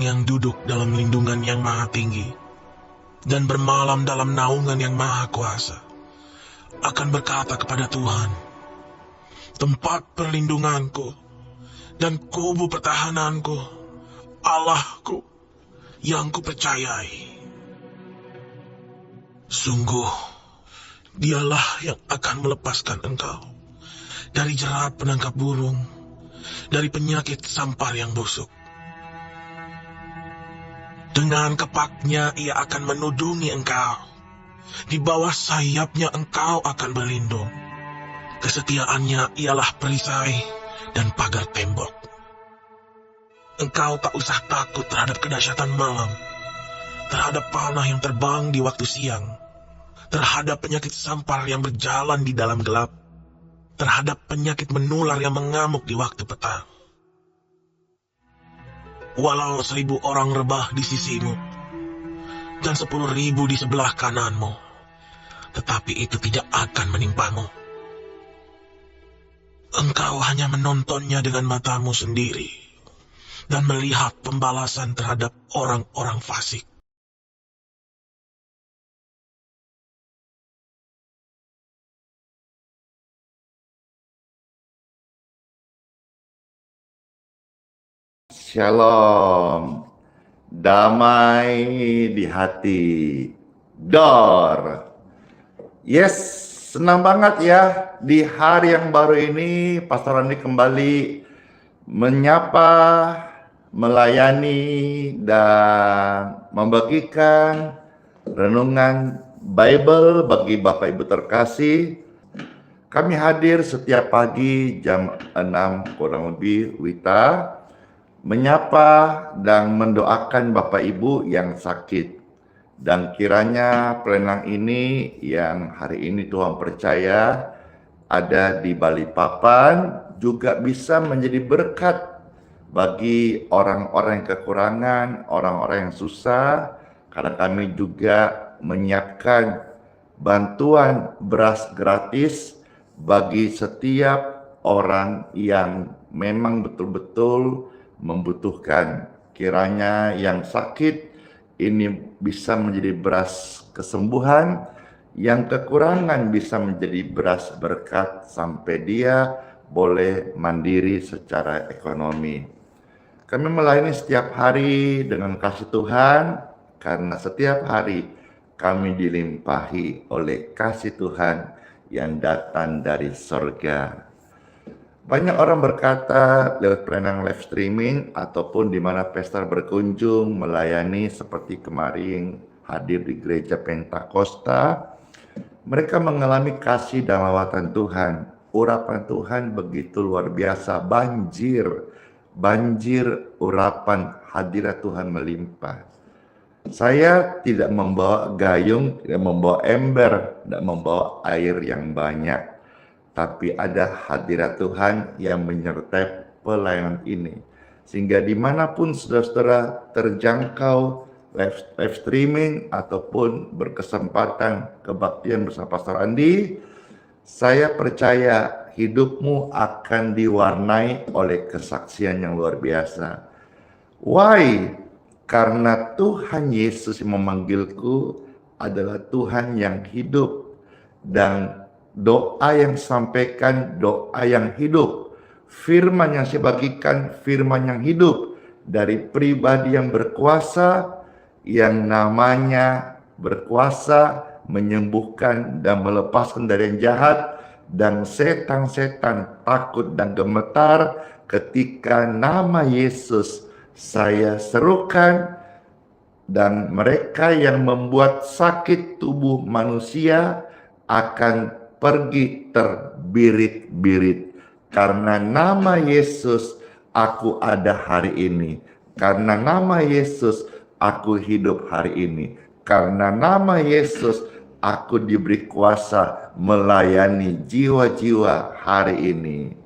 orang yang duduk dalam lindungan yang maha tinggi dan bermalam dalam naungan yang maha kuasa akan berkata kepada Tuhan, tempat perlindunganku dan kubu pertahananku, Allahku yang kupercayai. Sungguh, dialah yang akan melepaskan engkau dari jerat penangkap burung, dari penyakit sampar yang busuk. Dengan kepaknya ia akan menudungi engkau. Di bawah sayapnya engkau akan berlindung. Kesetiaannya ialah perisai dan pagar tembok. Engkau tak usah takut terhadap kedahsyatan malam, terhadap panah yang terbang di waktu siang, terhadap penyakit sampar yang berjalan di dalam gelap, terhadap penyakit menular yang mengamuk di waktu petang. Walau 1000 orang rebah di sisimu dan 10.000 di sebelah kananmu, tetapi itu tidak akan menimpamu. Engkau hanya menontonnya dengan matamu sendiri dan melihat pembalasan terhadap orang-orang fasik. Shalom, damai di hati, Dor. Yes, senang banget ya di hari yang baru ini Pastor Andi kembali menyapa, melayani, dan membagikan renungan Bible bagi Bapak Ibu terkasih. Kami hadir setiap pagi jam 6 kurang lebih Wita, menyapa dan mendoakan Bapak Ibu yang sakit. Dan kiranya perenang ini yang hari ini Tuhan percaya ada di Balikpapan juga bisa menjadi berkat bagi orang-orang yang kekurangan, orang-orang yang susah, karena kami juga menyiapkan bantuan beras gratis bagi setiap orang yang memang betul-betul membutuhkan. Kiranya yang sakit ini bisa menjadi beras kesembuhan, yang kekurangan bisa menjadi beras berkat sampai dia boleh mandiri secara ekonomi. Kami melayani setiap hari dengan kasih Tuhan, karena setiap hari kami dilimpahi oleh kasih Tuhan yang datang dari sorga. Banyak orang berkata lewat perenang live streaming ataupun di mana pastor berkunjung melayani seperti kemarin hadir di gereja Pentakosta, mereka mengalami kasih dan lawatan Tuhan. Urapan Tuhan begitu luar biasa, banjir urapan hadirat Tuhan melimpah. Saya tidak membawa gayung, tidak membawa ember, tidak membawa air yang banyak. Tapi ada hadirat Tuhan yang menyertai pelayanan ini. Sehingga dimanapun saudara-saudara terjangkau live streaming ataupun berkesempatan kebaktian bersama Pastor Andi, saya percaya hidupmu akan diwarnai oleh kesaksian yang luar biasa. Why? Karena Tuhan Yesus yang memanggilku adalah Tuhan yang hidup, dan doa yang sampaikan doa yang hidup, firman yang saya bagikan firman yang hidup dari pribadi yang berkuasa, yang namanya berkuasa menyembuhkan dan melepaskan dari yang jahat, dan setan-setan takut dan gemetar ketika nama Yesus saya serukan. Dan mereka yang membuat sakit tubuh manusia akan pergi terbirit-birit. Karena nama Yesus aku ada hari ini. Karena nama Yesus aku hidup hari ini. Karena nama Yesus aku diberi kuasa melayani jiwa-jiwa hari ini.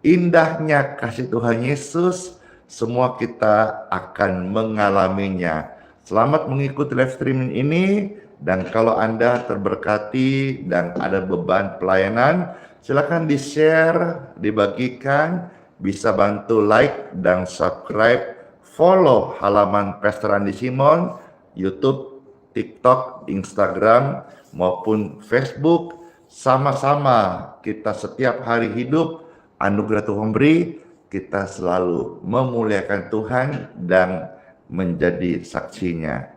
Indahnya kasih Tuhan Yesus, semua kita akan mengalaminya. Selamat mengikuti live streaming ini. Dan kalau Anda terberkati dan ada beban pelayanan, silakan di-share, dibagikan, bisa bantu like dan subscribe, follow halaman Pastor Andi Simon, YouTube, TikTok, Instagram, maupun Facebook. Sama-sama kita setiap hari hidup, anugerah Tuhan beri, kita selalu memuliakan Tuhan dan menjadi saksinya.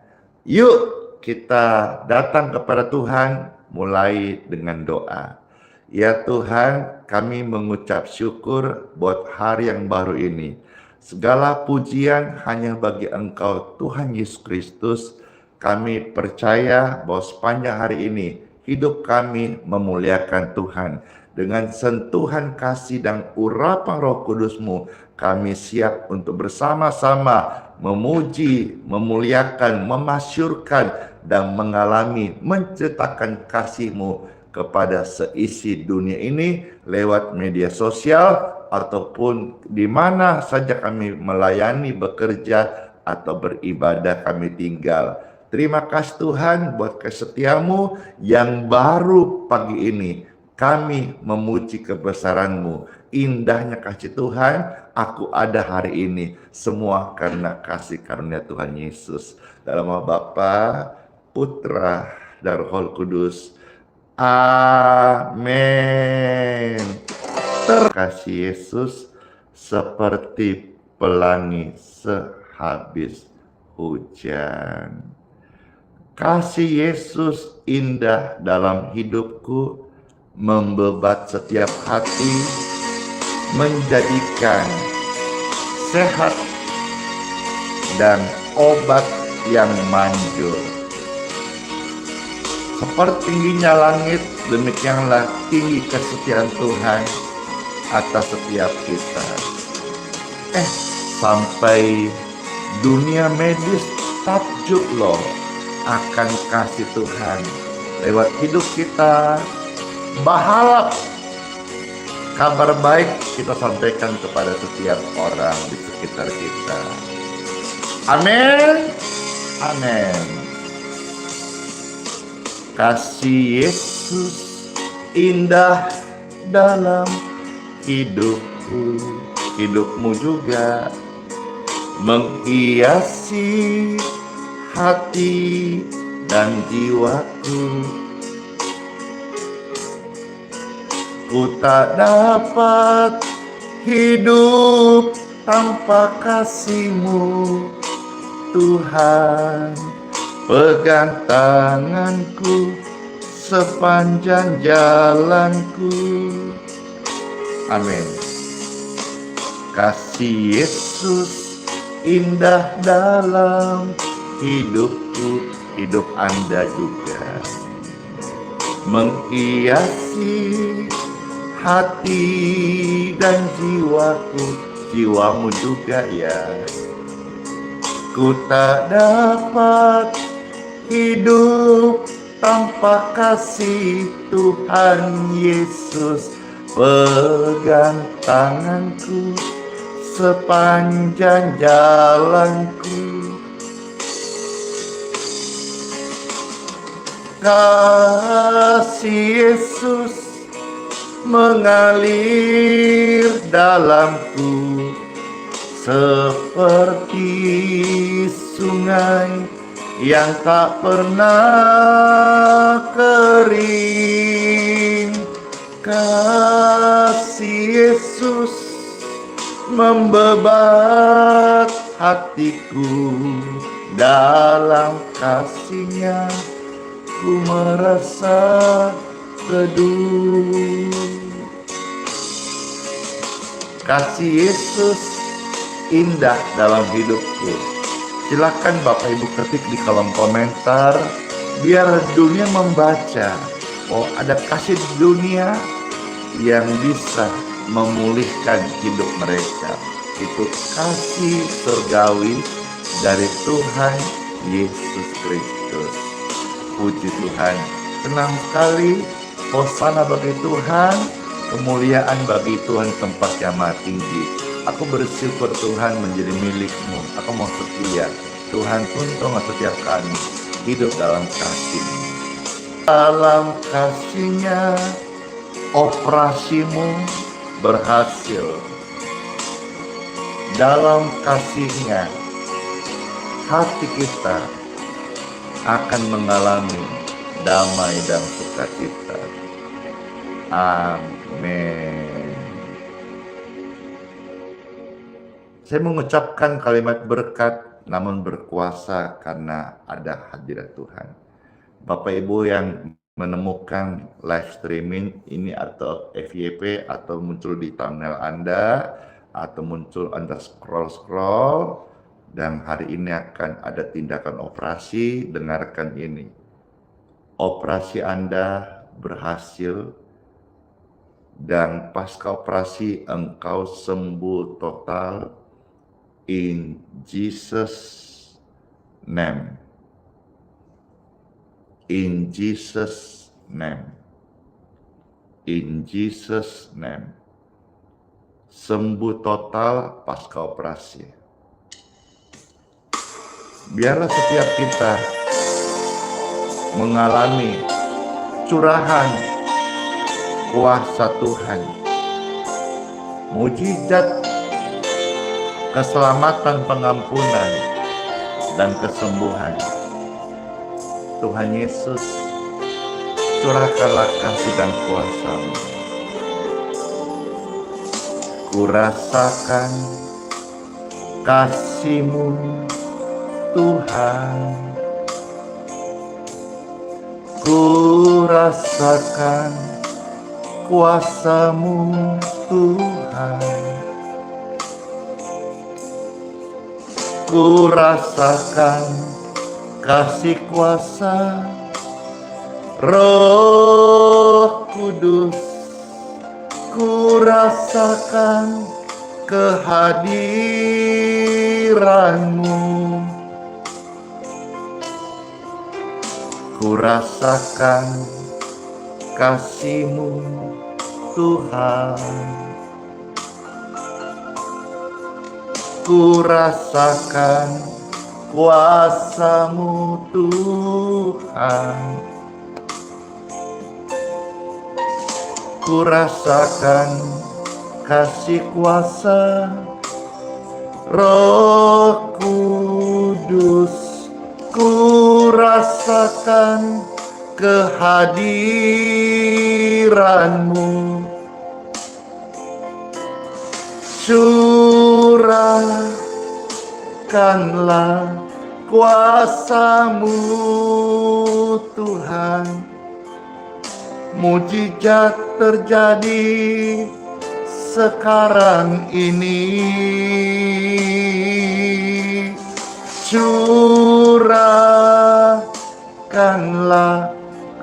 Yuk kita datang kepada Tuhan mulai dengan doa. Ya Tuhan, kami mengucap syukur buat hari yang baru ini. Segala pujian hanya bagi Engkau Tuhan Yesus Kristus. Kami percaya bahwa sepanjang hari ini hidup kami memuliakan Tuhan. Dengan sentuhan kasih dan urapan Roh Kudus-Mu, kami siap untuk bersama-sama memuji, memuliakan, memasyurkan, dan mengalami, menceritakan kasih-Mu kepada seisi dunia ini lewat media sosial ataupun di mana saja kami melayani, bekerja, atau beribadah kami tinggal. Terima kasih Tuhan buat kesetiamu yang baru pagi ini. Kami memuji kebesaran-Mu. Indahnya kasih Tuhan, aku ada hari ini. Semua karena kasih karunia Tuhan Yesus. Dalam nama Bapa, Putra, dan Roh Kudus. Amin. Terkasih Yesus seperti pelangi sehabis hujan. Kasih Yesus indah dalam hidupku, membebat setiap hati, menjadikan sehat dan obat yang manjur. Seperti tingginya langit, demikianlah tinggi kesetiaan Tuhan atas setiap kita. Sampai dunia medis takjub loh akan kasih Tuhan lewat hidup kita. Berharap kabar baik kita sampaikan kepada setiap orang di sekitar kita. Amin. Amin. Kasih Yesus indah dalam hidupku, hidupmu juga menghiasi hati dan jiwaku. Ku tak dapat hidup tanpa kasih-Mu, Tuhan. Pegang tanganku sepanjang jalanku. Amin. Kasih Yesus indah dalam hidupku, hidup Anda juga. Menghiasi hati dan jiwaku, jiwamu juga ya. Ku tak dapat hidup tanpa kasih Tuhan Yesus. Pegang tanganku sepanjang jalanku. Kasih Yesus mengalir dalamku seperti sungai yang tak pernah kering. Kasih Yesus membebat hatiku, dalam kasih-Nya ku merasa teduh. Kasih Yesus indah dalam hidupku. Silakan Bapak Ibu ketik di kolom komentar biar dunia membaca. Oh, ada kasih di dunia yang bisa memulihkan hidup mereka. Itu kasih surgawi dari Tuhan Yesus Kristus. Puji Tuhan. Senang sekali. Hosana bagi Tuhan. Kemuliaan bagi Tuhan tempat yang maha tinggi. Aku bersyukur Tuhan menjadi milik-Mu. Aku mau setia. Tuhan tuntun setiap kami hidup dalam kasih. Dalam kasih-Nya operasimu berhasil. Dalam kasih-Nya hati kita akan mengalami damai dan sukacita. Amin. Saya mengucapkan kalimat berkat namun berkuasa karena ada hadirat Tuhan. Bapak Ibu yang menemukan live streaming ini atau FYP atau muncul di thumbnail Anda atau muncul Anda scroll dan hari ini akan ada tindakan operasi, dengarkan ini. Operasi Anda berhasil dan pasca operasi engkau sembuh total in Jesus' name. In Jesus' name. In Jesus' name. Sembuh total pasca operasi. Biarlah setiap kita mengalami curahan kuasa Tuhan, mujizat keselamatan, pengampunan, dan kesembuhan. Tuhan Yesus, curahkanlah kasih dan kuasa-Mu. Kurasakan kasih-Mu, Tuhan. Kurasakan kuasa-Mu, Tuhan. Kurasakan kasih kuasa Roh Kudus. Kurasakan kehadiran-Mu. Kurasakan kasih-Mu, Tuhan. Kurasakan kuasa-Mu, Tuhan. Kurasakan kasih kuasa Roh Kudus. Kurasakan kehadiran-Mu. Curahkanlah kuasa-Mu, Tuhan. Mujizat terjadi sekarang ini. Curahkanlah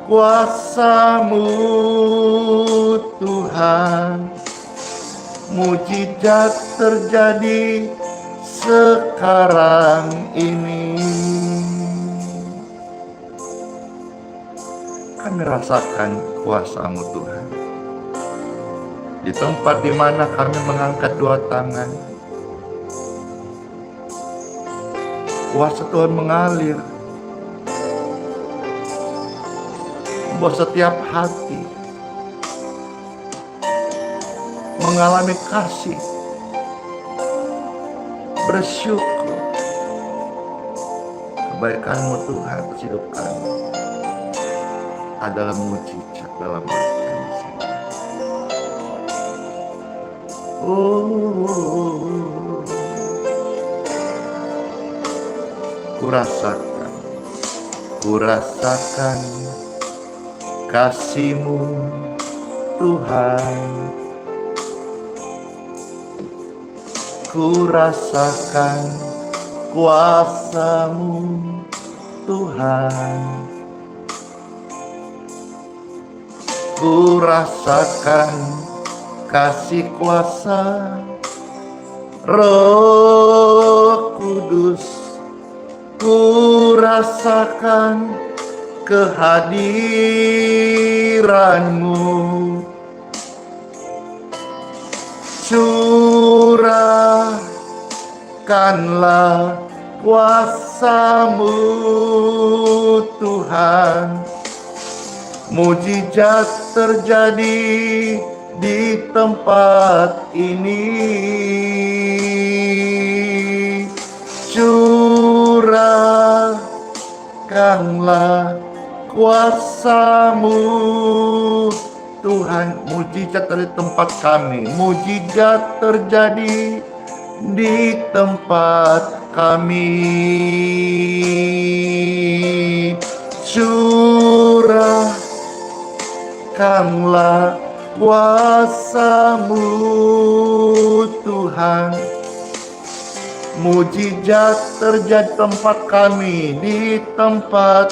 kuasa-Mu, Tuhan. Mujizat terjadi sekarang ini. Kami rasakan kuasa-Mu, Tuhan. Di tempat di mana kami mengangkat dua tangan, kuasa Tuhan mengalir membuat setiap hati mengalami kasih, bersyukur. Kebaikan-Mu, Tuhan, hidup kami adalah mujizat dalam berkat. Kurasakan kasih-Mu, Tuhan. Kurasakan kuasa-Mu, Tuhan. Kurasakan kasih kuasa Roh Kudus. Kurasakan kehadiran-Mu. Curahkanlah kuasa-Mu, Tuhan. Mujizat terjadi di tempat ini. Curahkanlah kuasa-Mu Tuhan. Mujizat dari tempat kami, mujizat terjadi di tempat kami. Curahkanlah kuasa-Mu Tuhan. Mujizat terjadi tempat kami, di tempat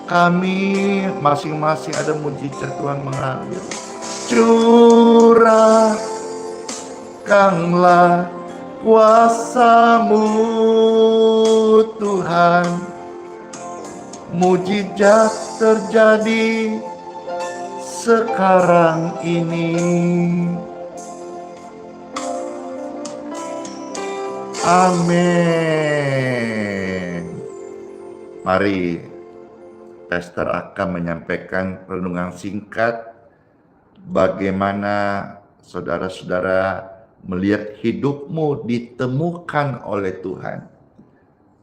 kami masing-masing ada mujizat Tuhan mengalir. Curahkanlah kuasa-Mu Tuhan. Mujizat terjadi sekarang ini. Amin. Mari Pastor akan menyampaikan renungan singkat bagaimana saudara-saudara melihat hidupmu ditemukan oleh Tuhan.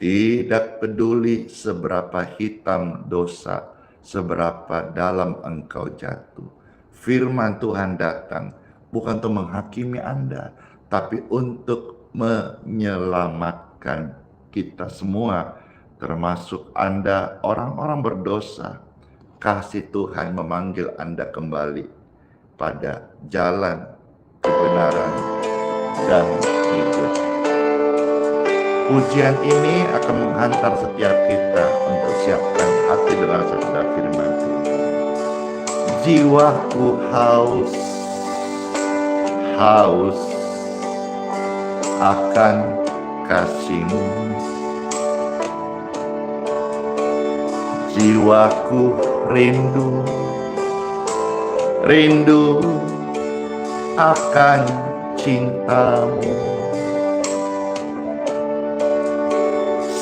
Tidak peduli seberapa hitam dosa, seberapa dalam engkau jatuh. Firman Tuhan datang bukan untuk menghakimi Anda, tapi untuk menyelamatkan kita semua, termasuk Anda orang-orang berdosa. Kasih Tuhan memanggil Anda kembali pada jalan kebenaran dan hidup. Pujian ini akan menghantar setiap kita untuk siapkan hati dengan sabda firman Tuhan. Jiwaku haus akan kasih-Mu. Jiwaku rindu akan cinta-Mu.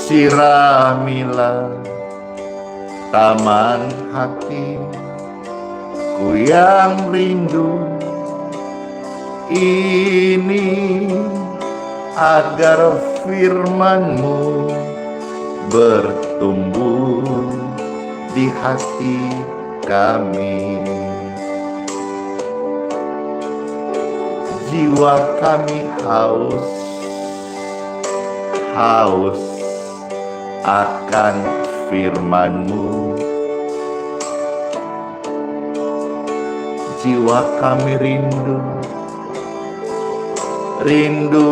Siramilah taman hatiku yang rindu ini, agar firman-Mu bertumbuh di hati kami. Jiwa kami haus akan firman-Mu. Jiwa kami rindu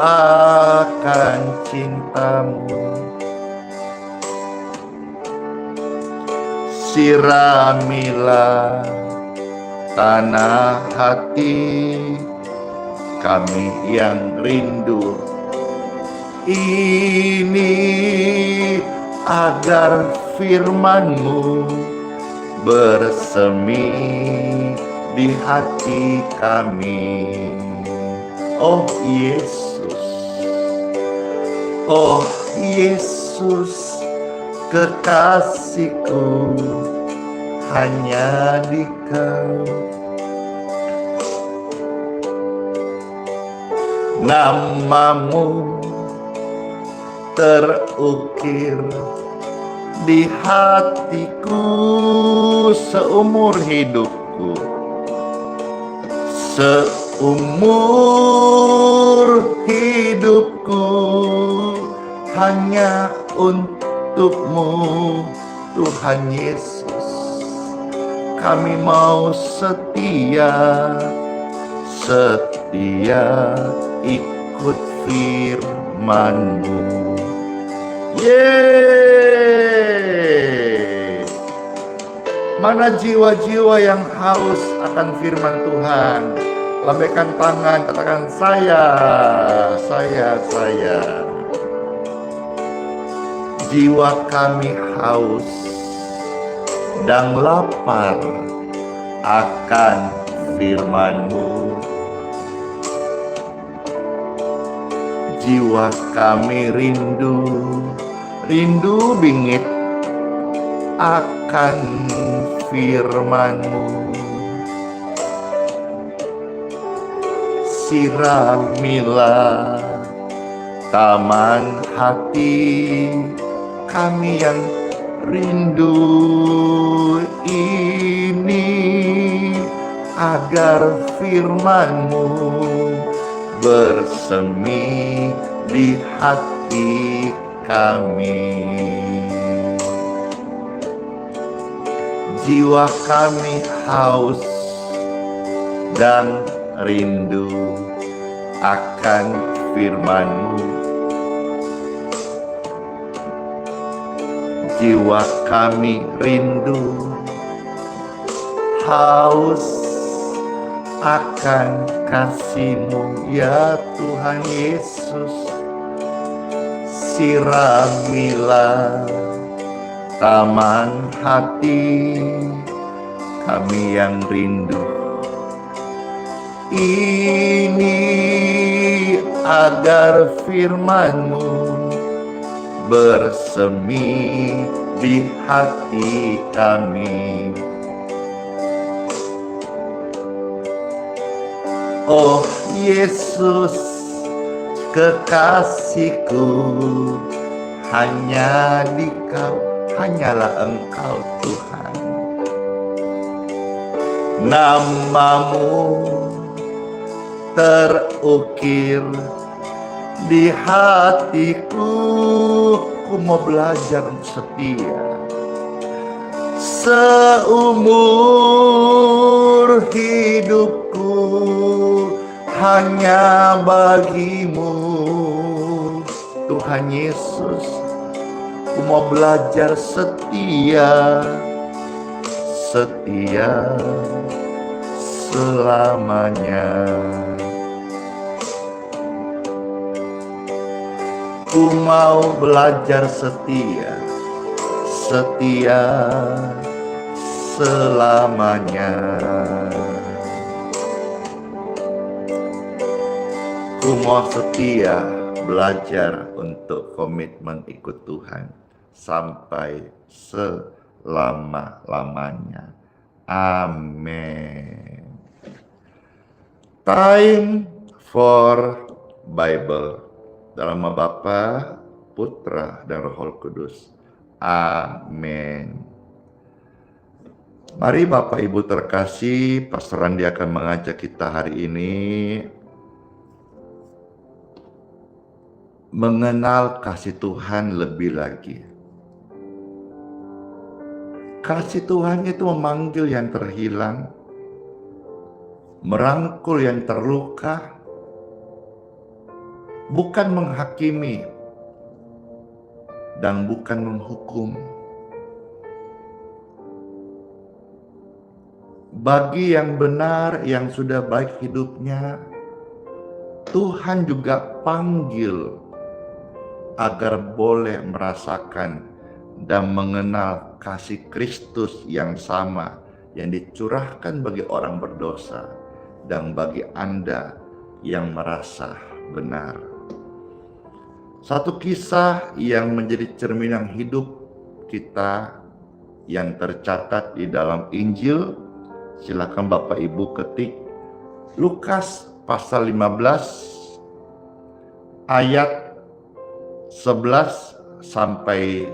akan cinta-Mu. Siramilah tanah hati kami yang rindu ini, agar firman-Mu bersemi di hati kami. Oh Yesus, kekasihku, hanya di Kau nama-Mu terukir di hatiku seumur hidupku. Seumur hidupku hanya untuk-Mu, Tuhan Yesus. Kami mau setia ikut firman-Mu. Mana jiwa-jiwa yang haus akan firman Tuhan? Lambaikan tangan, katakan saya. Jiwa kami haus dan lapar akan firman-Mu. Jiwa kami rindu bingit akan firman-Mu. Siramilah taman hati kami yang rindu ini, agar firman-Mu bersemi di hati kami. Jiwa kami haus dan rindu akan firman-Mu. Jiwa kami rindu, haus akan kasih-Mu ya Tuhan Yesus. Siramilah taman hati kami yang rindu ini, agar firman-Mu bersemi di hati kami. Oh Yesus, kekasihku, hanya di Kau, hanyalah Engkau Tuhan. Nama-Mu terukir di hatiku, ku mau belajar setia seumur hidupku, hanya bagi-Mu Tuhan Yesus. Ku mau belajar setia, setia selamanya. Ku mau belajar setia, setia selamanya. Ku mau setia belajar untuk komitmen ikut Tuhan sampai selama-lamanya. Amin. Time for Bible. Dalam nama Bapa, Putra, dan Roh Kudus. Amin. Mari Bapak Ibu terkasih, Pastor Randi akan mengajak kita hari ini mengenal kasih Tuhan lebih lagi. Kasih Tuhan itu memanggil yang terhilang, merangkul yang terluka, bukan menghakimi dan bukan menghukum. Bagi yang benar, yang sudah baik hidupnya, Tuhan juga panggil agar boleh merasakan dan mengenal kasih Kristus yang sama yang dicurahkan bagi orang berdosa dan bagi Anda yang merasa benar. Satu kisah yang menjadi cerminan hidup kita yang tercatat di dalam Injil. Silakan Bapak Ibu ketik Lukas pasal 15 ayat 11 sampai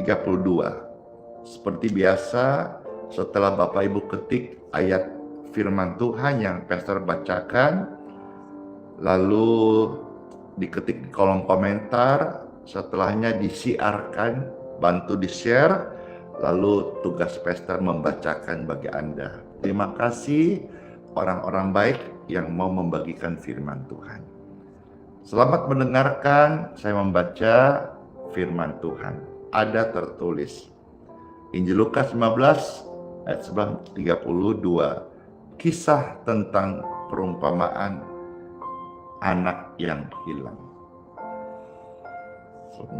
32. Seperti biasa, setelah Bapak Ibu ketik ayat firman Tuhan yang Pastor bacakan, lalu diketik di kolom komentar, setelahnya disiarkan, bantu di-share, lalu tugas Pastor membacakan bagi Anda. Terima kasih orang-orang baik yang mau membagikan firman Tuhan. Selamat mendengarkan, saya membaca firman Tuhan. Ada tertulis, Injil Lukas 15 ayat 32, kisah tentang perumpamaan anak yang hilang.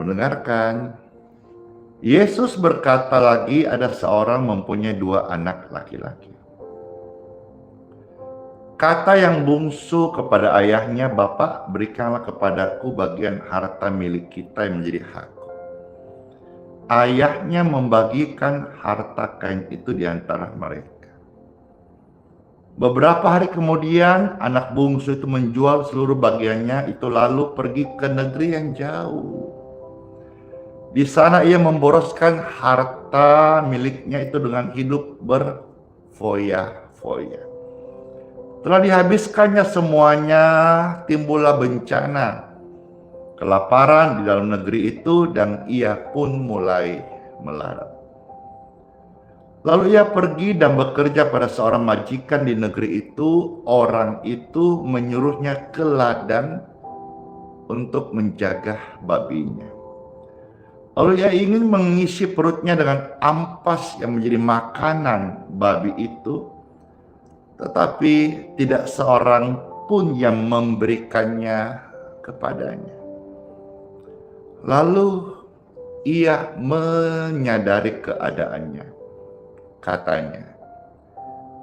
Mendengarkan, Yesus berkata lagi, ada seorang mempunyai 2 anak laki-laki. Kata yang bungsu kepada ayahnya, "Bapak, berikanlah kepadaku bagian harta milik kita yang menjadi hakku." Ayahnya membagikan harta kain itu di antara mereka. Beberapa hari kemudian, anak bungsu itu menjual seluruh bagiannya itu lalu pergi ke negeri yang jauh. Di sana ia memboroskan harta miliknya itu dengan hidup berfoya-foya. Telah dihabiskannya semuanya, timbullah bencana, kelaparan di dalam negeri itu, dan ia pun mulai melarat. Lalu ia pergi dan bekerja pada seorang majikan di negeri itu. Orang itu menyuruhnya ke ladang untuk menjaga babinya. Lalu ia ingin mengisi perutnya dengan ampas yang menjadi makanan babi itu, tetapi tidak seorang pun yang memberikannya kepadanya. Lalu ia menyadari keadaannya. Katanya,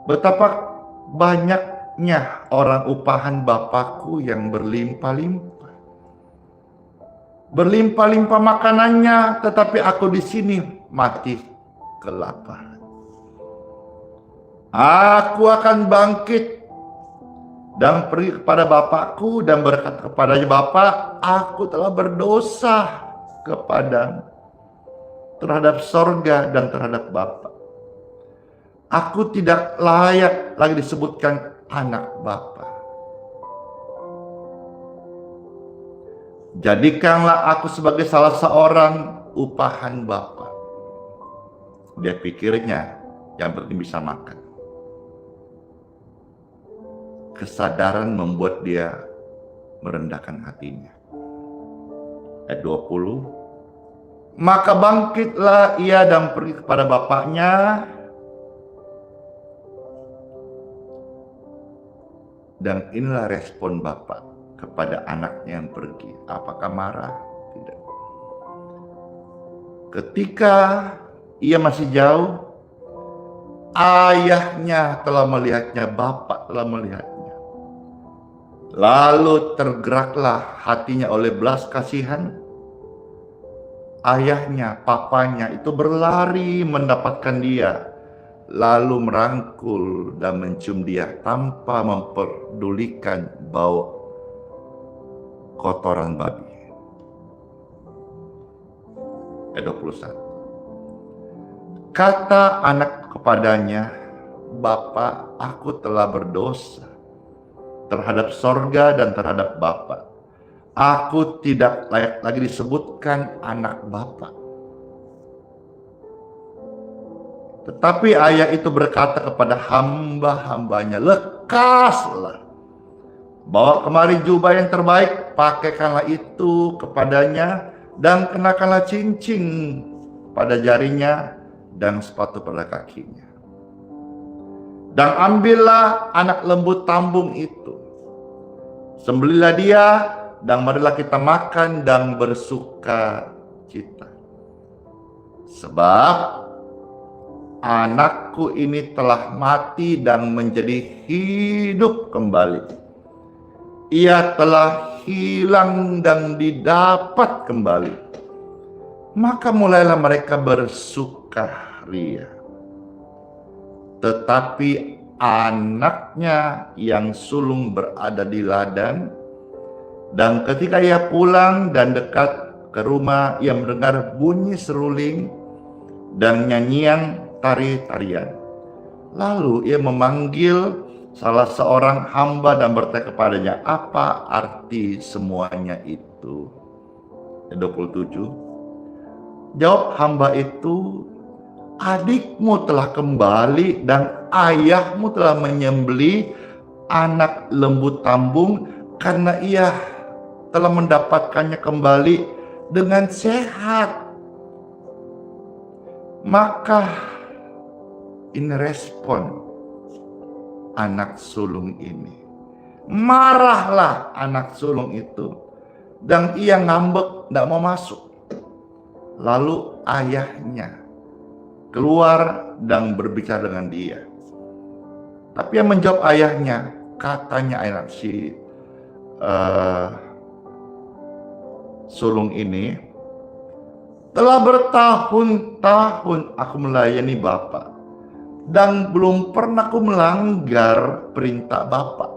betapa banyaknya orang upahan Bapakku yang berlimpah-limpah. Berlimpah-limpah makanannya, tetapi aku di sini mati kelaparan. Aku akan bangkit dan pergi kepada Bapakku dan berkata kepadanya, Bapa, aku telah berdosa kepadamu terhadap sorga dan terhadap Bapa. Aku tidak layak lagi disebutkan anak Bapa. Jadikanlah aku sebagai salah seorang upahan Bapa. Dia pikirnya yang penting bisa makan. Kesadaran membuat dia merendahkan hatinya. Ayat 20. Maka bangkitlah ia dan pergi kepada bapaknya. Dan inilah respon bapak kepada anaknya yang pergi. Apakah marah? Tidak. Ketika ia masih jauh, ayahnya telah melihatnya, bapak telah melihatnya. Lalu tergeraklah hatinya oleh belas kasihan. Ayahnya, papanya itu berlari mendapatkan dia, lalu merangkul dan mencium dia tanpa memperdulikan bau kotoran babi. Ayat 21. Kata anak kepadanya, Bapa, aku telah berdosa terhadap sorga dan terhadap Bapa. Aku tidak layak lagi disebutkan anak Bapa. Tetapi ayah itu berkata kepada hamba-hambanya, lekaslah, bawa kemari jubah yang terbaik, pakaikanlah itu kepadanya, dan kenakanlah cincin pada jarinya dan sepatu pada kakinya. Dan ambillah anak lembu tambung itu, sembelilah dia, dan marilah kita makan dan bersuka cita. Sebab anakku ini telah mati dan menjadi hidup kembali. Ia telah hilang dan didapat kembali. Maka mulailah mereka bersukaria. Tetapi anaknya yang sulung berada di ladang, dan ketika ia pulang dan dekat ke rumah, ia mendengar bunyi seruling dan nyanyian tari-tarian. Lalu ia memanggil salah seorang hamba dan bertanya kepadanya, apa arti semuanya itu? 27. Jawab hamba itu, adikmu telah kembali dan ayahmu telah menyembelih anak lembu tambung karena ia telah mendapatkannya kembali dengan sehat. Maka ini respon anak sulung ini. Marahlah anak sulung itu, dan ia ngambek, tidak mau masuk. Lalu ayahnya keluar dan berbicara dengan dia. Tapi yang menjawab ayahnya, katanya anak sulung ini, telah bertahun-tahun aku melayani Bapak, Dan belum pernah aku melanggar perintah Bapa.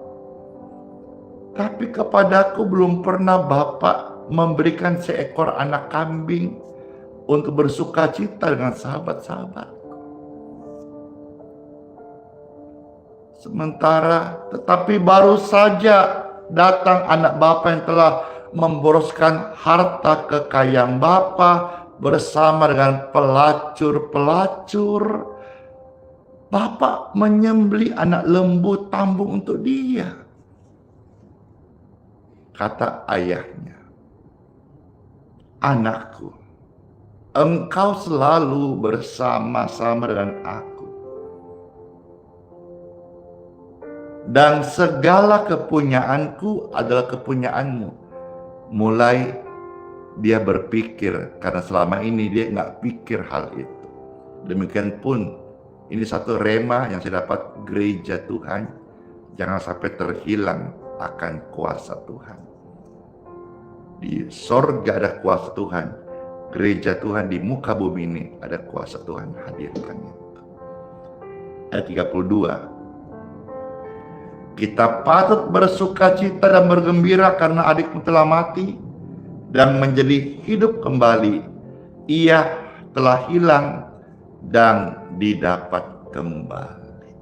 Tapi kepadaku belum pernah Bapa memberikan seekor anak kambing untuk bersuka cita dengan sahabat-sahabat. Sementara tetapi baru saja datang anak Bapa yang telah memboroskan harta kekayaan Bapa bersama dengan pelacur-pelacur. Bapa menyembelih anak lembu tambung untuk dia. Kata ayahnya, "Anakku, engkau selalu bersama-sama dengan aku. Dan segala kepunyaanku adalah kepunyaanmu." Mulai dia berpikir, karena selama ini dia nggak pikir hal itu. Demikian pun, ini satu rema yang saya dapat, gereja Tuhan jangan sampai terhilang akan kuasa Tuhan. Di sorga ada kuasa Tuhan, gereja Tuhan di muka bumi ini ada kuasa Tuhan hadirkan itu. Ayat 32. Kita patut bersuka cita dan bergembira karena adikmu telah mati dan menjadi hidup kembali. Ia telah hilang dan didapat kembali.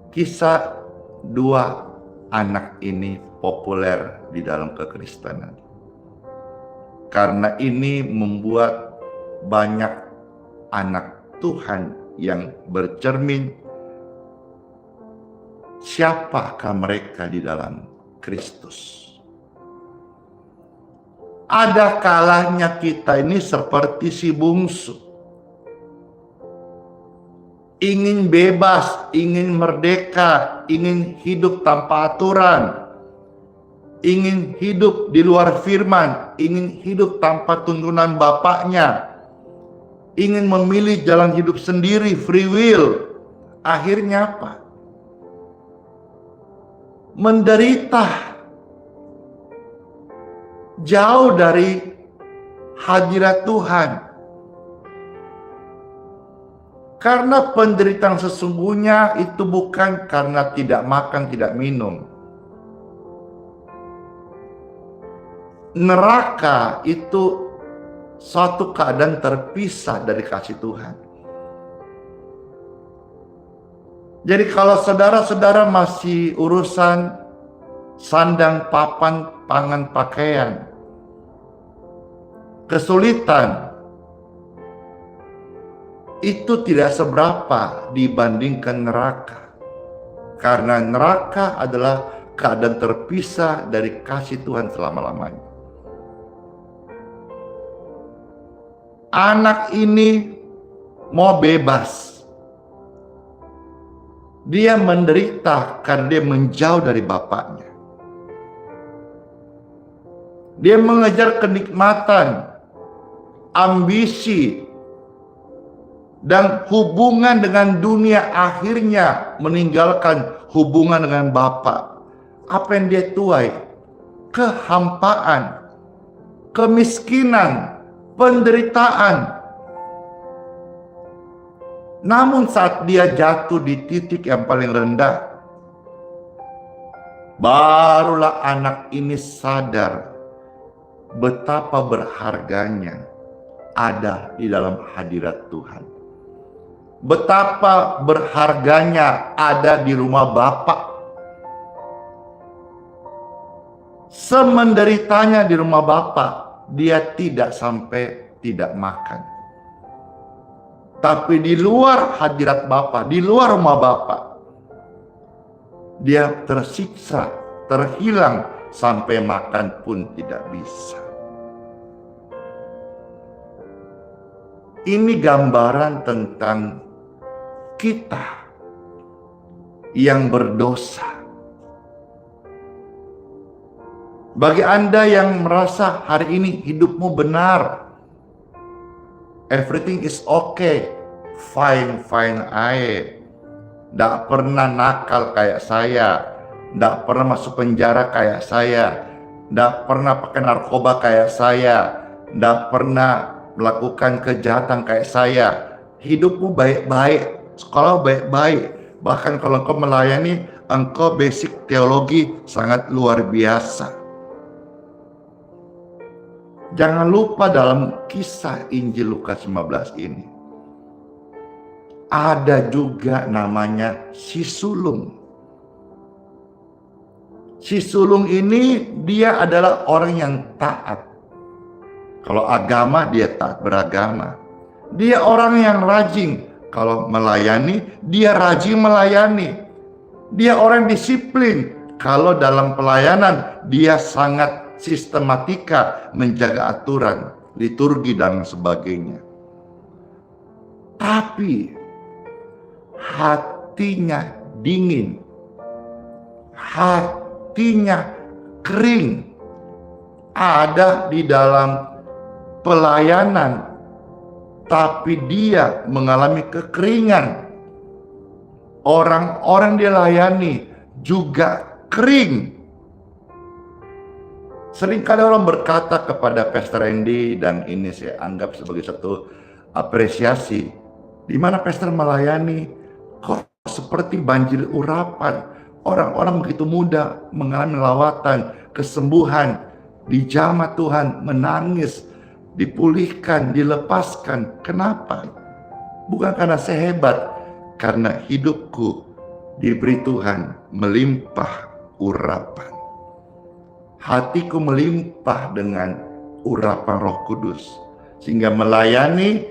Kisah dua anak ini populer di dalam kekristenan. Karena ini membuat banyak anak Tuhan yang bercermin siapakah mereka di dalam Kristus. Ada kalanya kita ini seperti si bungsu, ingin bebas, ingin merdeka, ingin hidup tanpa aturan, ingin hidup di luar firman, ingin hidup tanpa tuntunan bapaknya, ingin memilih jalan hidup sendiri, free will. Akhirnya apa? Menderita, jauh dari hadirat Tuhan. Karena penderitaan sesungguhnya itu bukan karena tidak makan, tidak minum. Neraka itu suatu keadaan terpisah dari kasih Tuhan. Jadi kalau saudara-saudara masih urusan sandang, papan, pangan, pakaian, kesulitan, itu tidak seberapa dibandingkan neraka. Karena neraka adalah keadaan terpisah dari kasih Tuhan selama-lamanya. Anak ini mau bebas. Dia menderita karena dia menjauh dari bapaknya. Dia mengejar kenikmatan, ambisi, dan hubungan dengan dunia, akhirnya meninggalkan hubungan dengan Bapa. Apa yang dia tuai? Kehampaan, kemiskinan, penderitaan. Namun saat dia jatuh di titik yang paling rendah, barulah anak ini sadar betapa berharganya ada di dalam hadirat Tuhan. Betapa berharganya ada di rumah Bapa. Semenderitanya di rumah Bapa, dia tidak sampai tidak makan. Tapi di luar hadirat Bapa, di luar rumah Bapa, dia tersiksa, terhilang, sampai makan pun tidak bisa. Ini gambaran tentang kita yang berdosa. Bagi Anda yang merasa hari ini hidupmu benar, everything is okay, fine aja, tidak pernah nakal kayak saya, tidak pernah masuk penjara kayak saya, tidak pernah pakai narkoba kayak saya, tidak pernah melakukan kejahatan kayak saya. hidupmu baik-baik, sekolah baik-baik. Bahkan kalau engkau melayani, engkau basic teologi sangat luar biasa. Jangan lupa dalam kisah Injil Lukas 15 ini, ada juga namanya si sulung. Si sulung ini dia adalah orang yang taat. Kalau agama dia taat beragama. Dia orang yang rajin. Kalau melayani dia rajin melayani. Dia orang disiplin. Kalau dalam pelayanan dia sangat sistematika menjaga aturan, liturgi dan sebagainya. Tapi hatinya dingin. Hatinya kering. Ada di dalam pelayanan, tapi dia mengalami kekeringan. Orang-orang dia layani juga kering. Seringkali orang berkata kepada Pastor Randy, dan ini saya anggap sebagai satu apresiasi, di mana Pastor melayani kok seperti banjir urapan. Orang-orang begitu mudah mengalami lawatan, kesembuhan, dijamah Tuhan, menangis, dipulihkan, dilepaskan. Kenapa? Bukan karena saya hebat, karena hidupku diberi Tuhan melimpah urapan. Hatiku melimpah dengan urapan Roh Kudus, sehingga melayani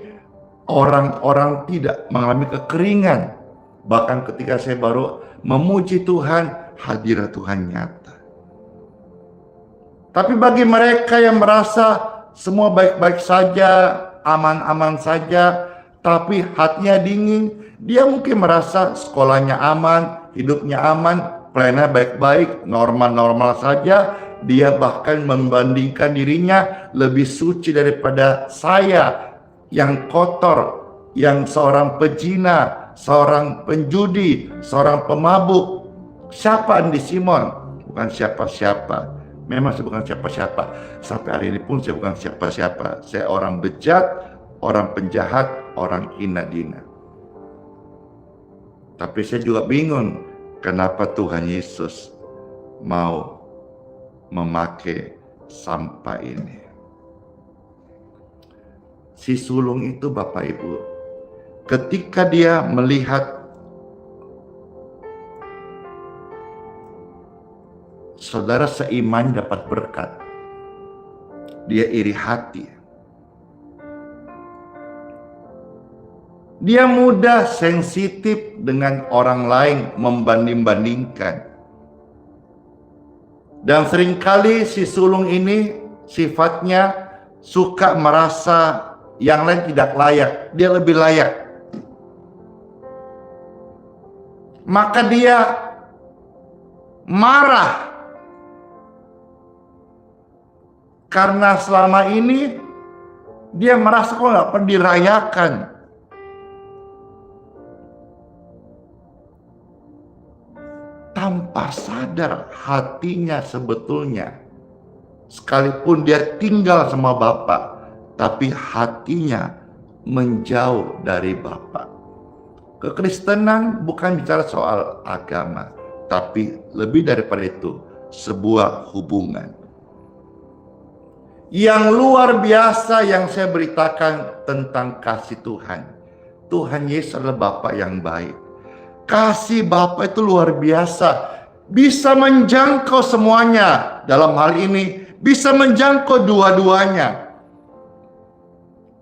orang-orang tidak mengalami kekeringan. Bahkan ketika saya baru memuji Tuhan, hadirat Tuhan nyata. Tapi bagi mereka yang merasa semua baik-baik saja, aman-aman saja, tapi hatinya dingin, dia mungkin merasa sekolahnya aman, hidupnya aman, pelayanannya baik-baik, normal-normal saja. Dia bahkan membandingkan dirinya lebih suci daripada saya yang kotor, yang seorang pezina, seorang penjudi, seorang pemabuk. Siapa Andi Simon? Bukan siapa-siapa. Memang saya bukan siapa-siapa. Sampai hari ini pun saya bukan siapa-siapa. Saya orang bejat, orang penjahat, orang hina dina. Tapi saya juga bingung kenapa Tuhan Yesus mau memakai sampah ini. Si sulung itu Bapak Ibu, ketika dia melihat saudara seiman dapat berkat, dia iri hati. Dia mudah sensitif dengan orang lain, membanding-bandingkan. Dan seringkali si sulung ini sifatnya suka merasa yang lain tidak layak, dia lebih layak. Maka dia marah karena selama ini dia merasa kok nggak pernah dirayakan. Tanpa sadar hatinya sebetulnya, sekalipun dia tinggal sama Bapak, tapi hatinya menjauh dari Bapak. Kekristenan bukan bicara soal agama, tapi lebih daripada itu, sebuah hubungan. Yang luar biasa yang saya beritakan tentang kasih Tuhan. Tuhan Yesus adalah Bapa yang baik. Kasih Bapa itu luar biasa. Bisa menjangkau semuanya. Dalam hal ini, bisa menjangkau dua-duanya.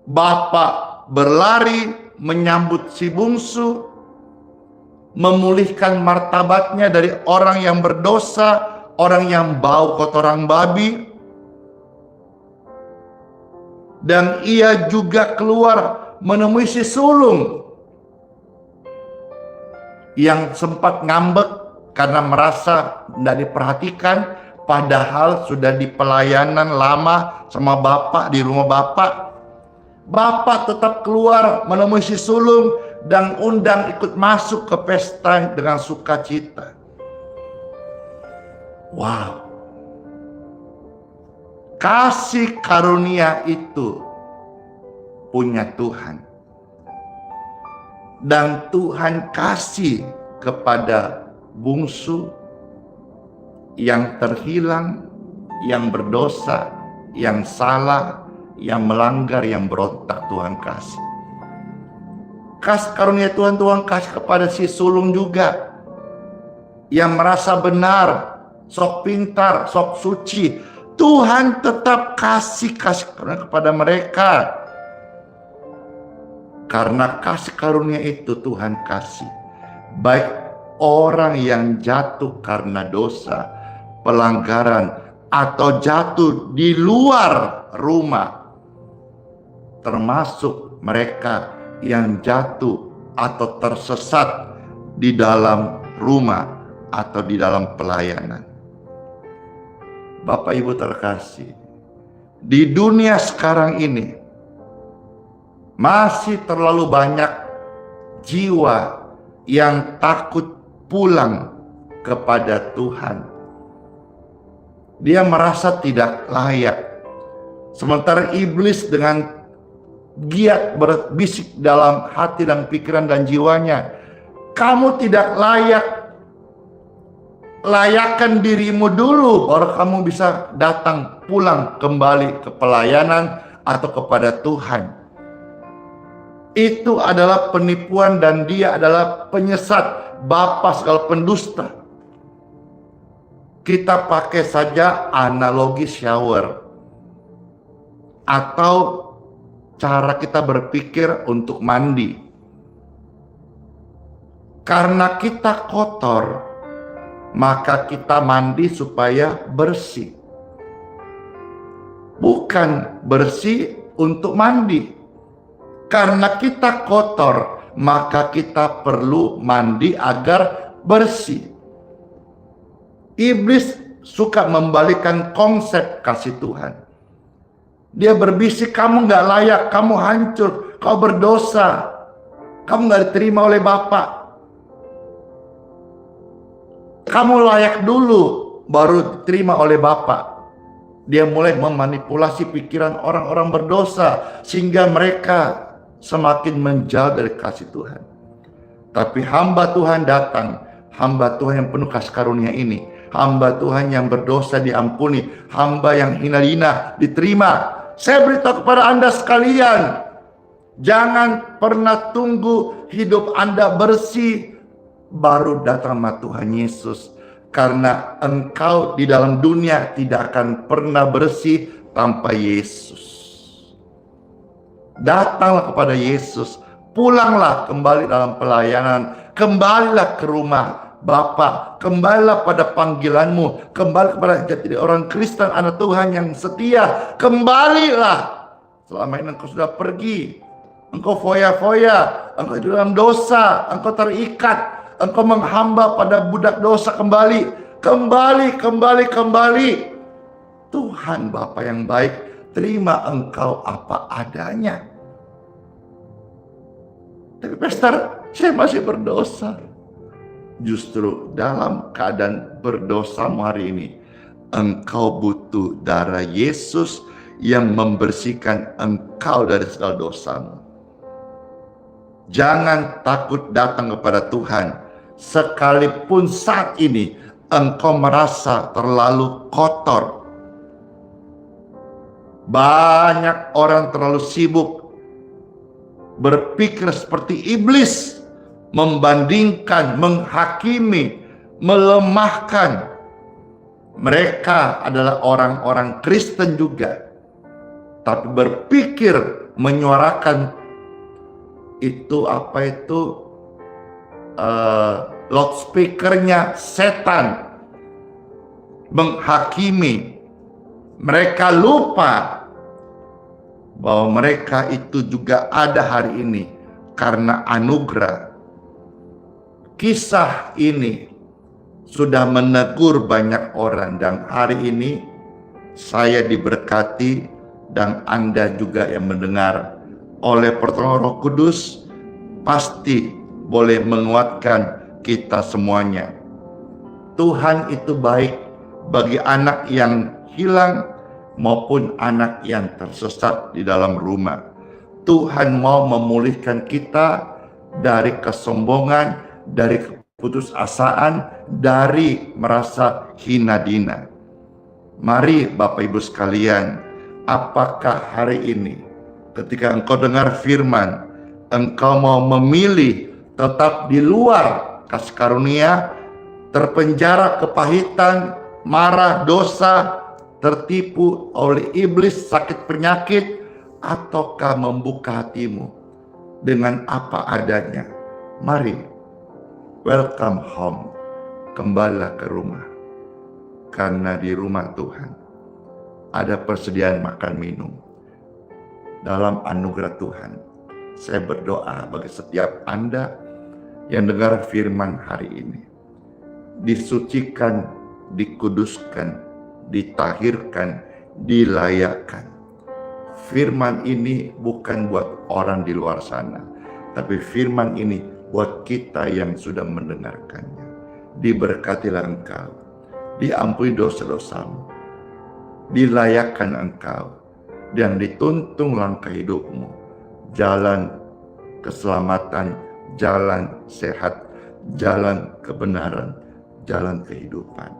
Bapa berlari menyambut si bungsu, memulihkan martabatnya dari orang yang berdosa, orang yang bau kotoran babi. Dan ia juga keluar menemui si sulung yang sempat ngambek karena merasa tidak diperhatikan, padahal sudah di pelayanan lama sama Bapak di rumah Bapak. Bapak tetap keluar menemui si sulung dan undang ikut masuk ke pesta dengan sukacita. Wow. Kasih karunia itu punya Tuhan. dan Tuhan kasih kepada bungsu yang terhilang, yang berdosa, yang salah, yang melanggar, yang berontak. Tuhan kasih. Kasih karunia Tuhan kasih kepada si sulung juga, yang merasa benar, sok pintar, sok suci. Tuhan tetap kasih karunia kepada mereka. Karena kasih karunia itu Tuhan kasih baik orang yang jatuh karena dosa, pelanggaran, atau jatuh di luar rumah, termasuk mereka yang jatuh atau tersesat di dalam rumah atau di dalam pelayanan. Bapak Ibu terkasih, di dunia sekarang ini masih terlalu banyak jiwa yang takut pulang kepada Tuhan. Dia merasa tidak layak. Sementara iblis dengan giat berbisik dalam hati dan pikiran dan jiwanya, kamu tidak layak. Layakkan dirimu dulu, baru kamu bisa datang pulang kembali ke pelayanan atau kepada Tuhan. Itu adalah penipuan dan dia adalah penyesat, bapa segala pendusta. Kita pakai saja analogi shower atau cara kita berpikir untuk mandi. Karena kita kotor, maka kita mandi supaya bersih. Bukan bersih untuk mandi. Karena kita kotor, maka kita perlu mandi agar bersih. Iblis suka membalikkan konsep kasih Tuhan. Dia berbisik, kamu gak layak, kamu hancur, kau berdosa, kamu gak diterima oleh Bapa. Kamu layak dulu, baru diterima oleh Bapa. Dia mulai memanipulasi pikiran orang-orang berdosa, sehingga mereka semakin menjauh dari kasih Tuhan. Tapi hamba Tuhan datang, hamba Tuhan yang penuh kasih karunia ini, hamba Tuhan yang berdosa diampuni, hamba yang hina-hina diterima. Saya beritahu kepada Anda sekalian, jangan pernah tunggu hidup Anda bersih baru datang sama Tuhan Yesus. Karena engkau di dalam dunia tidak akan pernah bersih tanpa Yesus. Datanglah kepada Yesus, pulanglah kembali dalam pelayanan, kembalilah ke rumah Bapa, kembalilah pada panggilanmu, kembali kepada jadi orang Kristen, anak Tuhan yang setia, kembalilah. Selama ini engkau sudah pergi, engkau foya-foya, engkau di dalam dosa, engkau terikat, engkau menghamba pada budak dosa. Kembali. Tuhan Bapa yang baik, terima engkau apa adanya. Tapi pastor, saya masih berdosa. Justru dalam keadaan berdosamu hari ini, engkau butuh darah Yesus yang membersihkan engkau dari segala dosamu. Jangan takut datang kepada Tuhan, sekalipun saat ini engkau merasa terlalu kotor. Banyak orang terlalu sibuk berpikir seperti iblis, membandingkan, menghakimi, melemahkan. Mereka adalah orang-orang Kristen juga, tapi berpikir menyuarakan itu loudspeakernya setan, menghakimi. Mereka lupa bahwa mereka itu juga ada hari ini karena anugerah. Kisah ini sudah menegur banyak orang, dan hari ini saya diberkati dan Anda juga yang mendengar oleh pertolongan Roh Kudus pasti boleh menguatkan kita semuanya. Tuhan itu baik bagi anak yang hilang maupun anak yang tersesat di dalam rumah. Tuhan mau memulihkan kita dari kesombongan, dari keputusasaan, dari merasa hina dina. Mari Bapak Ibu sekalian, apakah hari ini ketika engkau dengar firman, engkau mau memilih tetap di luar kasih karunia, terpenjara kepahitan, marah, dosa, tertipu oleh iblis, sakit penyakit, ataukah membuka hatimu dengan apa adanya? Mari, welcome home, kembalilah ke rumah. Karena di rumah Tuhan ada persediaan makan minum. Dalam anugerah Tuhan, saya berdoa bagi setiap Anda yang dengar firman hari ini, disucikan, dikuduskan, ditahirkan, dilayakkan. Firman ini bukan buat orang di luar sana, tapi firman ini buat kita yang sudah mendengarkannya. Diberkatilah engkau, diampuni dosa-dosamu, dilayakkan engkau, dan dituntun langkah hidupmu, jalan keselamatan, jalan sehat, jalan kebenaran, jalan kehidupan.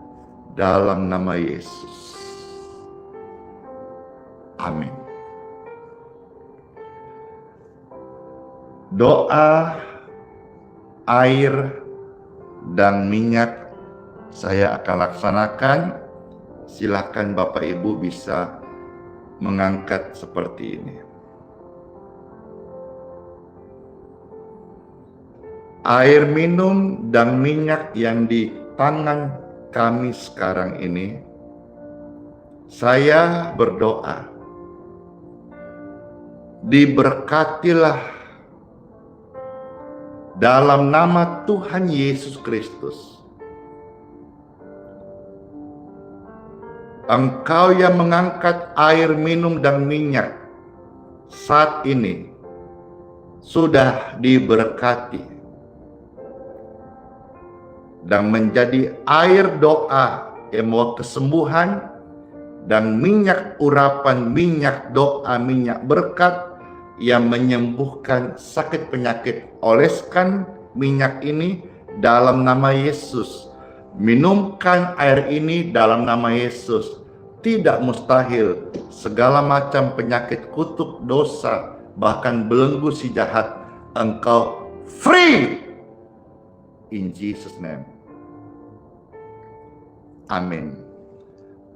Dalam nama Yesus. Amin. Doa, air, dan minyak saya akan laksanakan. Silakan Bapak Ibu bisa mengangkat seperti ini. Air minum dan minyak yang di tangan kami sekarang ini, saya berdoa, diberkatilah dalam nama Tuhan Yesus Kristus. Engkau yang mengangkat air minum dan minyak saat ini sudah diberkati dan menjadi air doa yang membawa kesembuhan, dan minyak urapan, minyak doa, minyak berkat yang menyembuhkan sakit penyakit. Oleskan minyak ini dalam nama Yesus. Minumkan air ini dalam nama Yesus. Tidak mustahil segala macam penyakit, kutuk, dosa, bahkan belenggu si jahat, engkau free in Jesus name. Amin.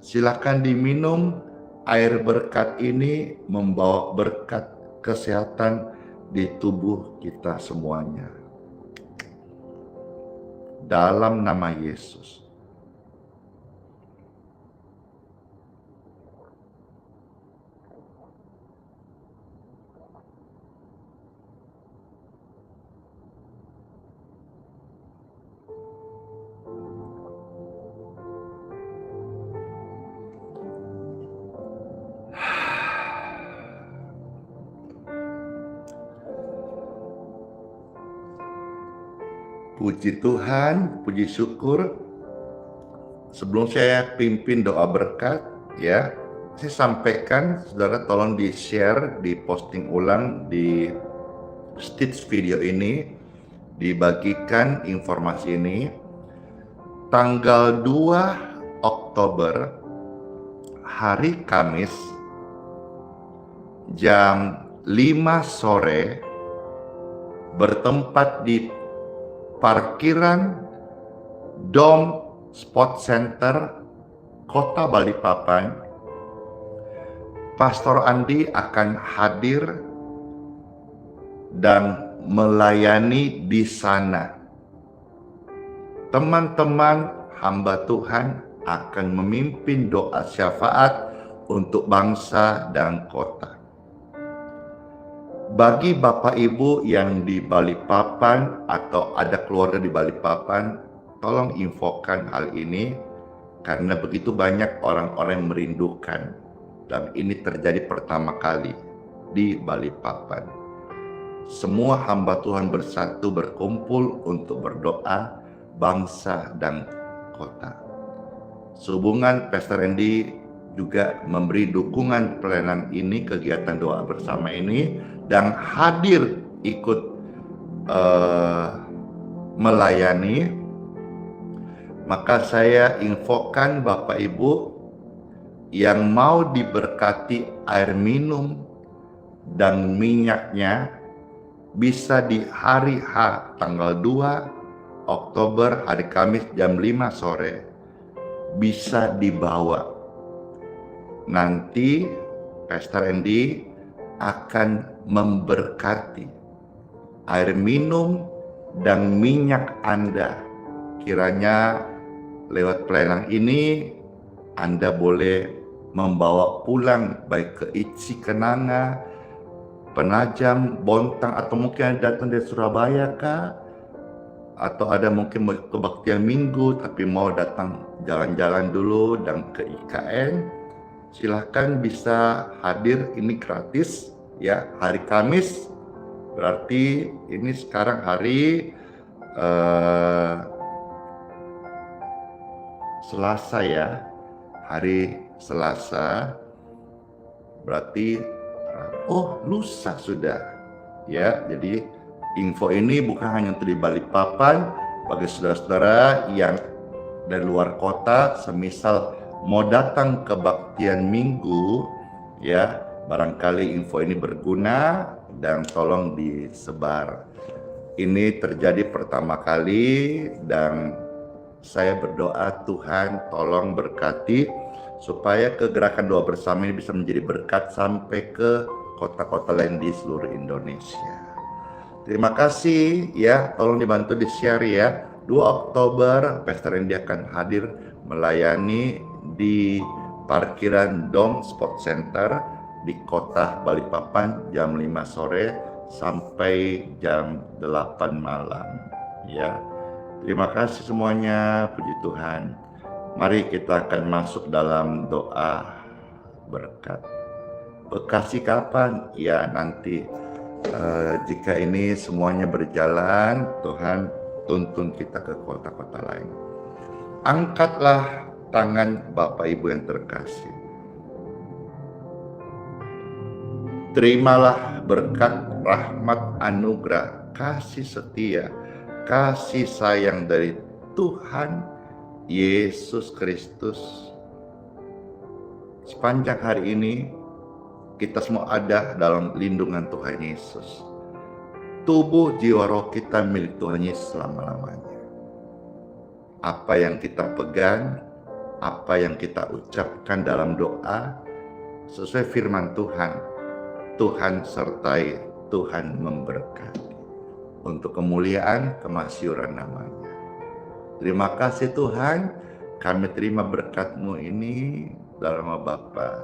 Silakan diminum. Air berkat ini membawa berkat kesehatan di tubuh kita semuanya. Dalam nama Yesus. Puji Tuhan, puji syukur. Sebelum saya pimpin doa berkat, ya, saya sampaikan, saudara tolong di-share, di-posting ulang di stitch video ini, dibagikan informasi ini. Tanggal 2 Oktober, hari Kamis, jam 5 sore, bertempat di parkiran Dom Sport Center Kota Balikpapan. Pastor Andi akan hadir dan melayani di sana. Teman-teman hamba Tuhan akan memimpin doa syafaat untuk bangsa dan kota. Bagi Bapak Ibu yang di Balikpapan atau ada keluarga di Balikpapan, tolong infokan hal ini, karena begitu banyak orang-orang yang merindukan, dan ini terjadi pertama kali di Balikpapan. Semua hamba Tuhan bersatu berkumpul untuk berdoa bangsa dan kota. Sehubungan Pastor Andy juga memberi dukungan pelayanan ini, kegiatan doa bersama ini, dan hadir ikut eh, melayani, maka saya infokan Bapak Ibu yang mau diberkati air minum dan minyaknya bisa di hari H tanggal 2 Oktober hari Kamis jam 5 sore bisa dibawa. Nanti Pastor Andy akan memberkati air minum dan minyak Anda. Kiranya lewat pelayanan ini Anda boleh membawa pulang baik ke Itsi Kenanga, Penajam, Bontang, atau mungkin Anda datang dari Surabaya kah? Atau ada mungkin kebaktian minggu tapi mau datang jalan-jalan dulu dan ke IKN, silahkan bisa hadir, ini gratis ya. Hari Kamis berarti ini sekarang hari Selasa ya, hari Selasa berarti lusa sudah ya. Jadi info ini bukan hanya untuk di Balikpapan, bagi saudara-saudara yang dari luar kota, semisal mau datang ke kebaktian minggu ya, barangkali info ini berguna dan tolong disebar. Ini terjadi pertama kali dan saya berdoa Tuhan tolong berkati supaya kegerakan doa bersama ini bisa menjadi berkat sampai ke kota-kota lain di seluruh Indonesia. Terima kasih ya, tolong dibantu di-share ya. 2 Oktober Pastor Andy akan hadir melayani di parkiran Dom Sport Center di kota Balikpapan jam 5 sore sampai jam 8 malam ya. Terima kasih semuanya, puji Tuhan. Mari kita akan masuk dalam doa berkat. Bekasi kapan? Ya nanti jika ini semuanya berjalan, Tuhan tuntun kita ke kota-kota lain. Angkatlah tangan Bapak Ibu yang terkasih. Terimalah berkat, rahmat, anugerah, kasih setia, kasih sayang dari Tuhan Yesus Kristus. Sepanjang hari ini kita semua ada dalam lindungan Tuhan Yesus. Tubuh, jiwa, roh kita milik Tuhan Yesus selama-lamanya. Apa yang kita pegang, apa yang kita ucapkan dalam doa, sesuai firman Tuhan, Tuhan sertai, Tuhan memberkati. Untuk kemuliaan, kemasyuran namanya. Terima kasih Tuhan, kami terima berkat-Mu ini dalam nama Bapa,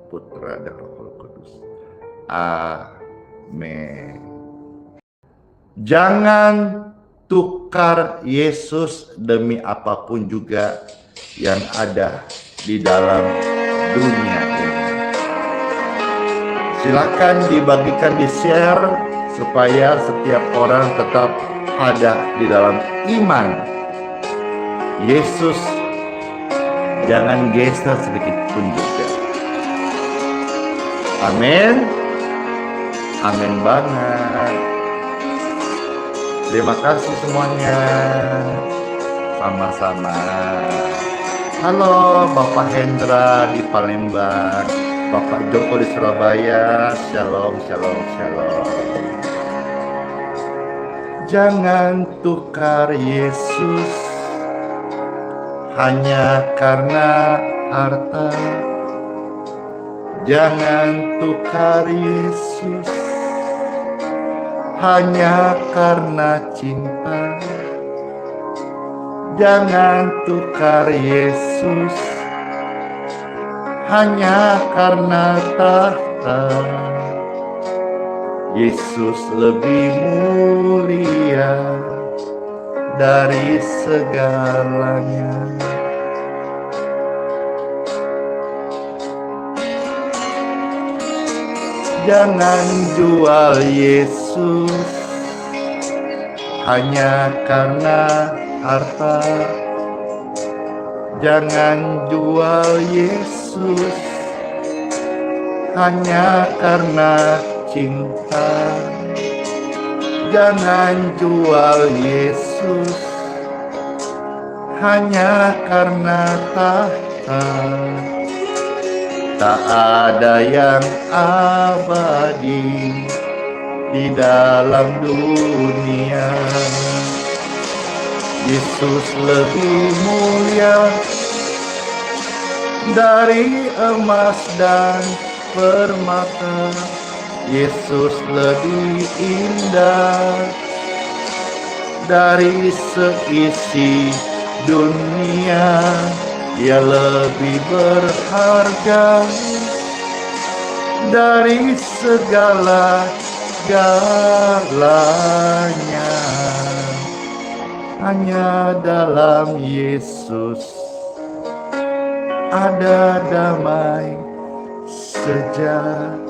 Putra, dan Roh Kudus. Amin. Jangan tukar Yesus demi apapun juga yang ada di dalam dunia ini. Silakan dibagikan, di-share supaya setiap orang tetap ada di dalam iman. Yesus jangan geser sedikit pun juga. Amin. Amin banget. Terima kasih semuanya. Sama-sama. Halo Bapak Hendra di Palembang, Bapak Joko di Surabaya. Shalom, shalom, shalom. Jangan tukar Yesus hanya karena harta. Jangan tukar Yesus hanya karena cinta. Jangan tukar Yesus hanya karena tahta. Yesus lebih mulia dari segalanya. Jangan jual Yesus hanya karena harta. Jangan jual Yesus hanya karena cinta. Jangan jual Yesus hanya karena tahta. Tak ada yang abadi di dalam dunia. Yesus lebih mulia dari emas dan permata. Yesus lebih indah dari seisi dunia. Dia lebih berharga dari segala-galanya. Hanya dalam Yesus ada damai sejahtera.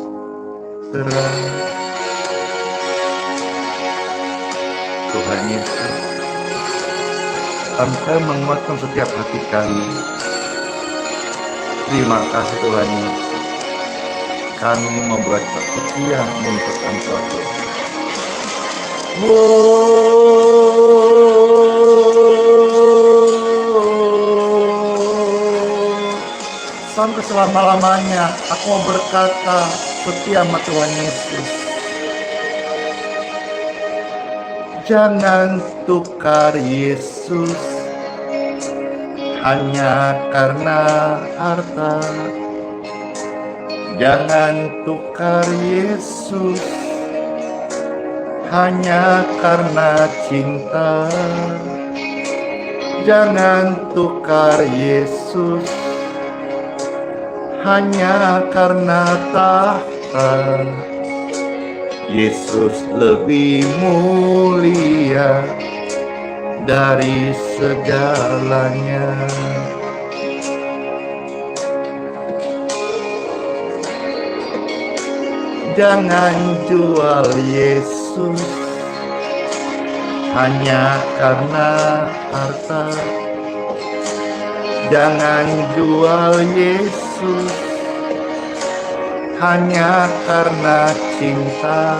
Tuhan Yesus, Engkau menguatkan setiap hati kami. Terima kasih Tuhan Yesus. Kami mau berkata setia untuk Engkau Tuhan. Sampai selama-lamanya aku mau berkata setia sama Tuhan Yesus. Jangan tukar Yesus hanya karena harta. Jangan tukar Yesus hanya karena cinta. Jangan tukar Yesus hanya karena tahta. Yesus lebih mulia dari segalanya. Jangan jual Yesus hanya karena harta. Jangan jual Yesus hanya karena cinta.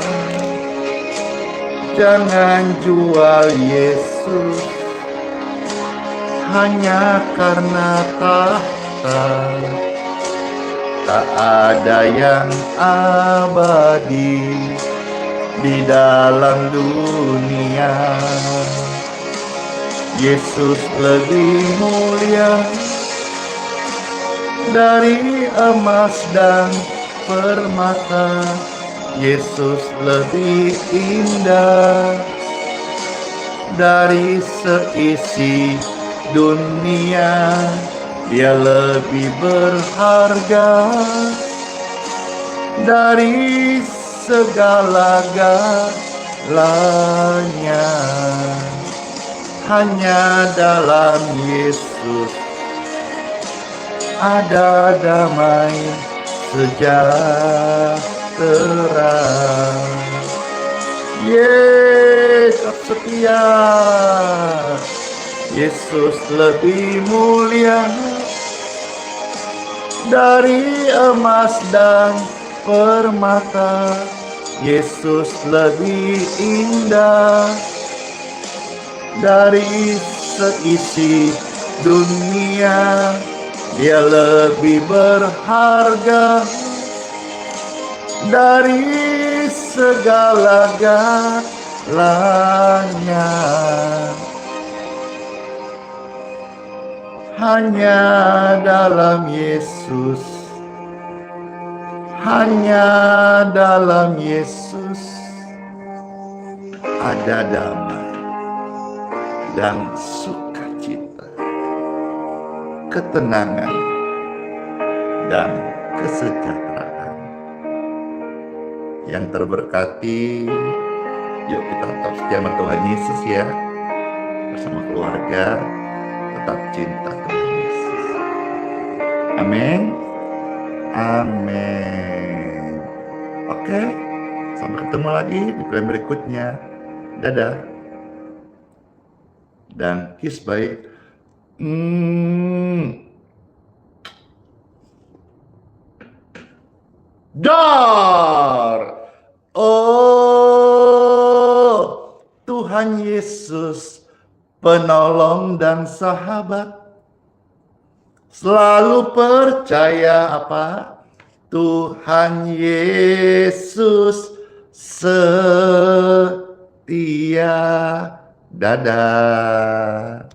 Jangan jual Yesus hanya karena tahta. Tak ada yang abadi di dalam dunia. Yesus lebih mulia dari emas dan permata. Yesus lebih indah dari seisi dunia. Dia lebih berharga dari segala-galanya. Hanya dalam Yesus ada damai sejahtera. Yesus setia. Yesus lebih mulia dari emas dan permata. Yesus lebih indah dari seisi dunia. Dia lebih berharga dari segala-galanya. Hanya dalam Yesus, hanya dalam Yesus ada damai dan sukacita, ketenangan dan kesejahteraan. Yang terberkati, yuk kita tetap setia sama Tuhan Yesus ya, bersama keluarga. Tetap cinta Tuhan Yesus. Amin. Amin. Oke, sampai ketemu lagi di film berikutnya. Dadah. Dan kiss bye. Dar. Oh. Tuhan Yesus, penolong dan sahabat. Selalu percaya apa? Tuhan Yesus setia. Dadah.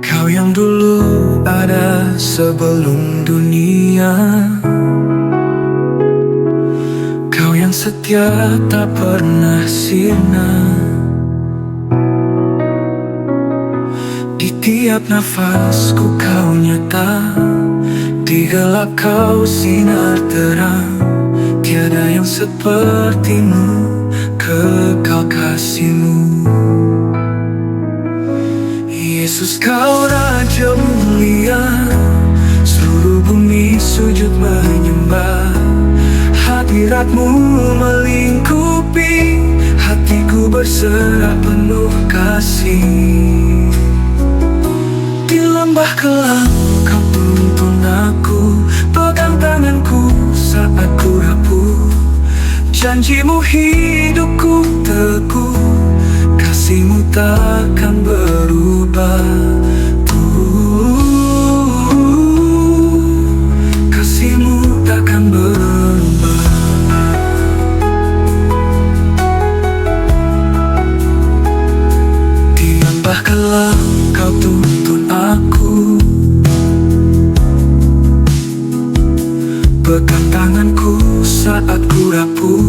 Kau yang dulu ada sebelum dunia, kau yang setia tak pernah sirna. Di tiap nafasku kau nyata, di gelap kau sinar terang. Tiada yang sepertimu, kekal kasihmu. Yesus, kau Raja mulia, seluruh bumi sujud menyembah. Hadiratmu melingkupi, hatiku berserah penuh kasih. Di lembah kelam kau tuntun aku, pegang tanganku saat ku rapuh. Janjimu hidupku teguh, kasihmu takkan berubah. Kasihmu takkan berubah. Di lembah kelam kau tuntun aku, pegang tanganku saat ku rapuh.